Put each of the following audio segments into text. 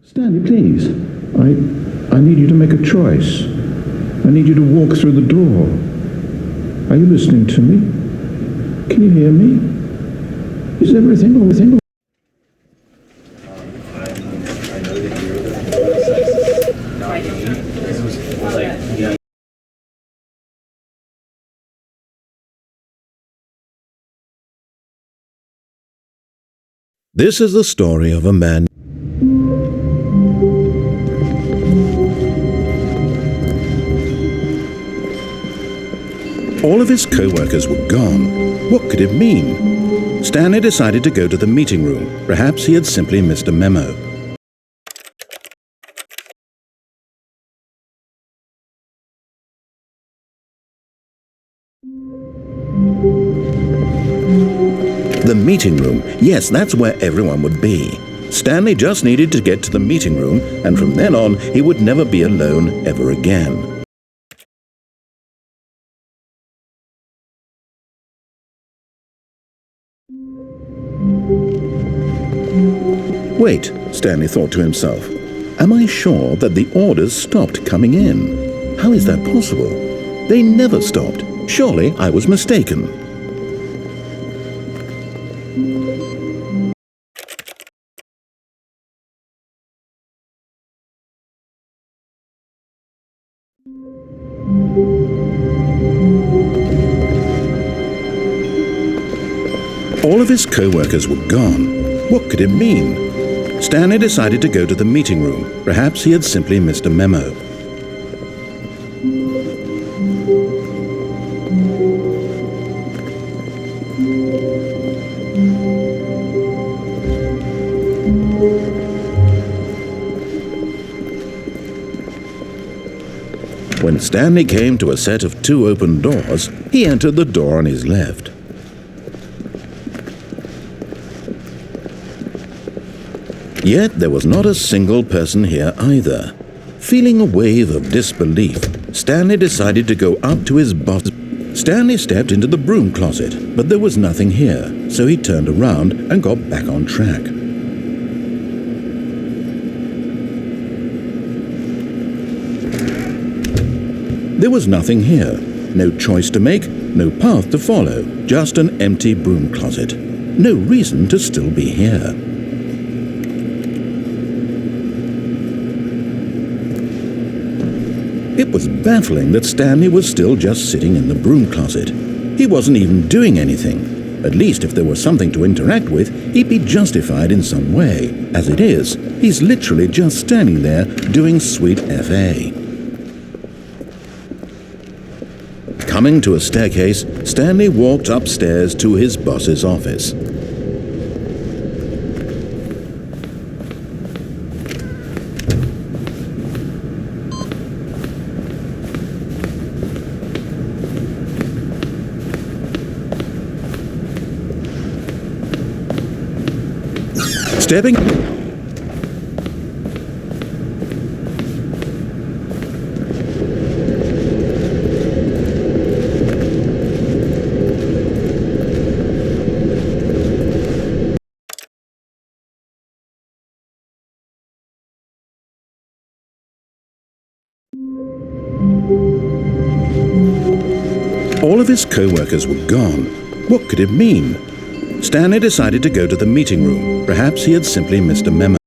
Stanley, please. I need you to make a choice. I need you to walk through the door. Are you listening to me? Can you hear me? Is everything all? I know that you're the sex, not me. This was like, yeah. This is the story of a man. All of his co-workers were gone. What could it mean? Stanley decided to go to the meeting room. Perhaps he had simply missed a memo. The meeting room. Yes, that's where everyone would be. Stanley just needed to get to the meeting room, and from then on, he would never be alone ever again. Wait, Stanley thought to himself. Am I sure that the orders stopped coming in? How is that possible? They never stopped. Surely I was mistaken. All of his co-workers were gone. What could it mean? Stanley decided to go to the meeting room. Perhaps he had simply missed a memo. When Stanley came to a set of 2 open doors, he entered the door on his left. Yet there was not a single person here either. Feeling a wave of disbelief, Stanley decided to go up to his boss. Stanley stepped into the broom closet, but there was nothing here, so he turned around and got back on track. There was nothing here. No choice to make, no path to follow, just an empty broom closet. No reason to still be here. It was baffling that Stanley was still just sitting in the broom closet. He wasn't even doing anything. At least if there was something to interact with, he'd be justified in some way. As it is, he's literally just standing there doing sweet FA. Coming to a staircase, Stanley walked upstairs to his boss's office. Stepping. All of his co-workers were gone. What could it mean? Stanley decided to go to the meeting room. Perhaps he had simply missed a memo.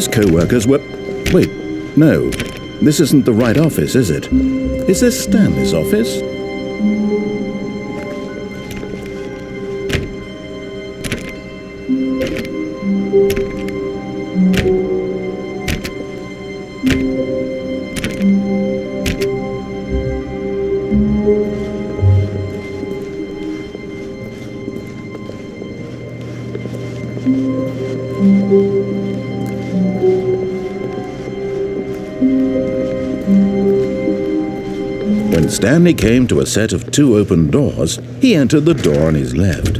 his co-workers were... Wait, no. This isn't the right office, is it? Is this Stanley's office? When Stanley came to a set of 2 open doors, he entered the door on his left.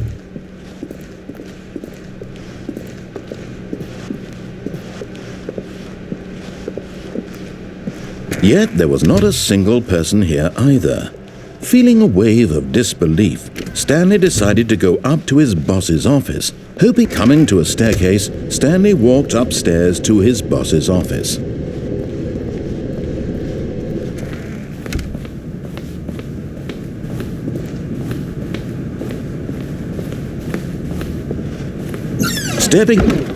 Yet there was not a single person here either. Feeling a wave of disbelief, Stanley decided to go up to his boss's office. Hoping coming to a staircase, Stanley walked upstairs to his boss's office. Stepping...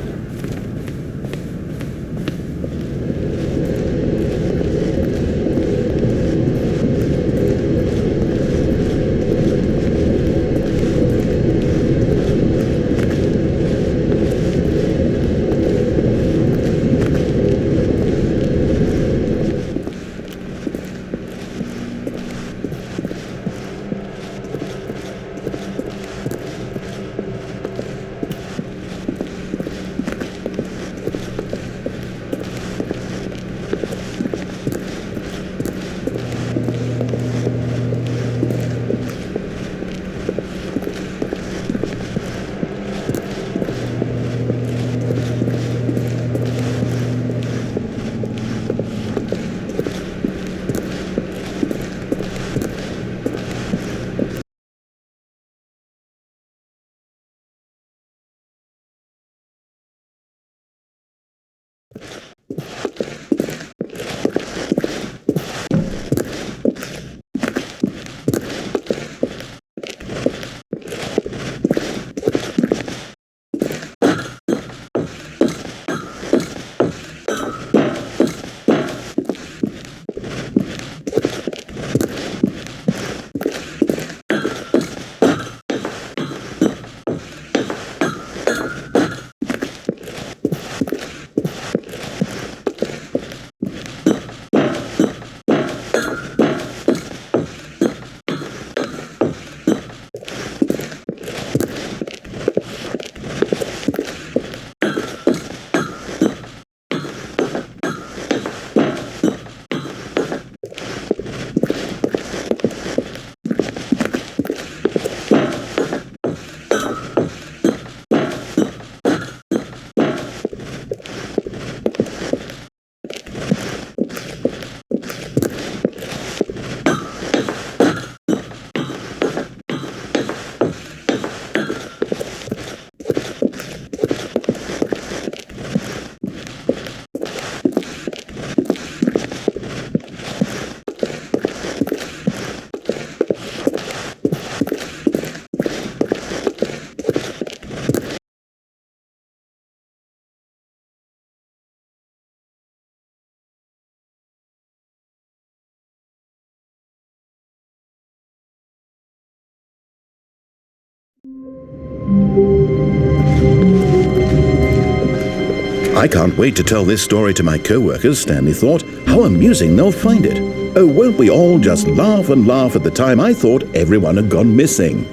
I can't wait to tell this story to my co-workers, Stanley thought. How amusing they'll find it. Oh, won't we all just laugh and laugh at the time I thought everyone had gone missing.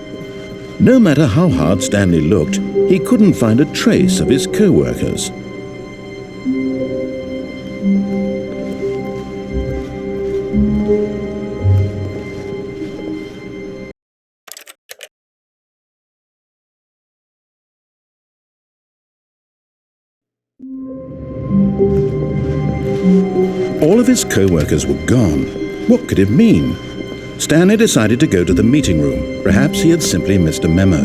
No matter how hard Stanley looked, he couldn't find a trace of his co-workers. All of his co-workers were gone. What could it mean? Stanley decided to go to the meeting room. Perhaps he had simply missed a memo.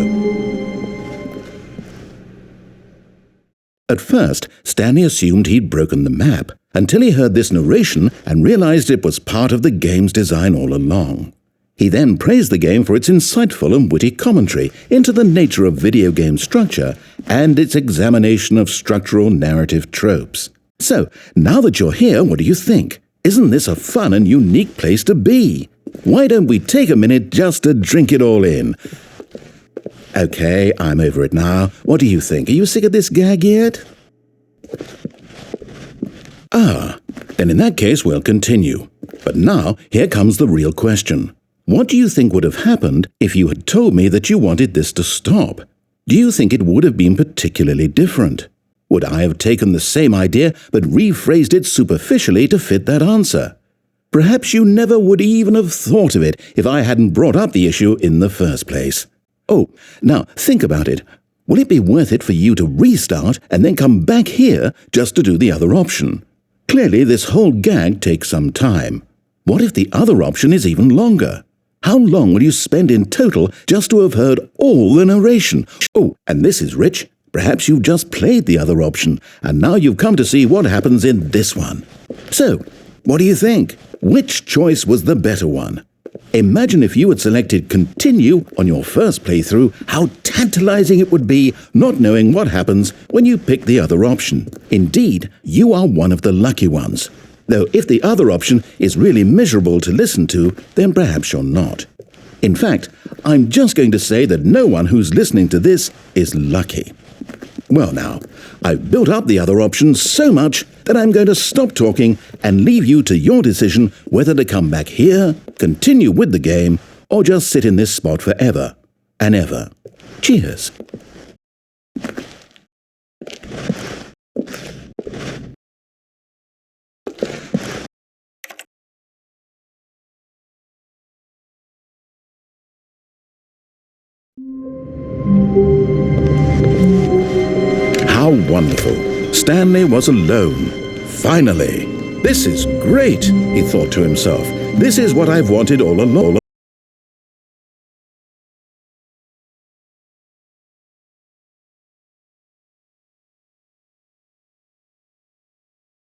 At first, Stanley assumed he'd broken the map, until he heard this narration and realized it was part of the game's design all along. He then praised the game for its insightful and witty commentary into the nature of video game structure and its examination of structural narrative tropes. So, now that you're here, what do you think? Isn't this a fun and unique place to be? Why don't we take a minute just to drink it all in? Okay, I'm over it now. What do you think? Are you sick of this gag yet? Then in that case we'll continue. But now, here comes the real question. What do you think would have happened if you had told me that you wanted this to stop? Do you think it would have been particularly different? Would I have taken the same idea but rephrased it superficially to fit that answer? Perhaps you never would even have thought of it if I hadn't brought up the issue in the first place. Oh, now think about it. Will it be worth it for you to restart and then come back here just to do the other option? Clearly, this whole gag takes some time. What if the other option is even longer? How long will you spend in total just to have heard all the narration? Oh, and this is Rich. Perhaps you've just played the other option, and now you've come to see what happens in this one. So, what do you think? Which choice was the better one? Imagine if you had selected Continue on your first playthrough, how tantalizing it would be not knowing what happens when you pick the other option. Indeed, you are one of the lucky ones. Though if the other option is really miserable to listen to, then perhaps you're not. In fact, I'm just going to say that no one who's listening to this is lucky. Well now, I've built up the other option so much that I'm going to stop talking and leave you to your decision whether to come back here, continue with the game, or just sit in this spot forever and ever. Cheers. How wonderful. Stanley was alone. Finally. This is great, he thought to himself. This is what I've wanted all along.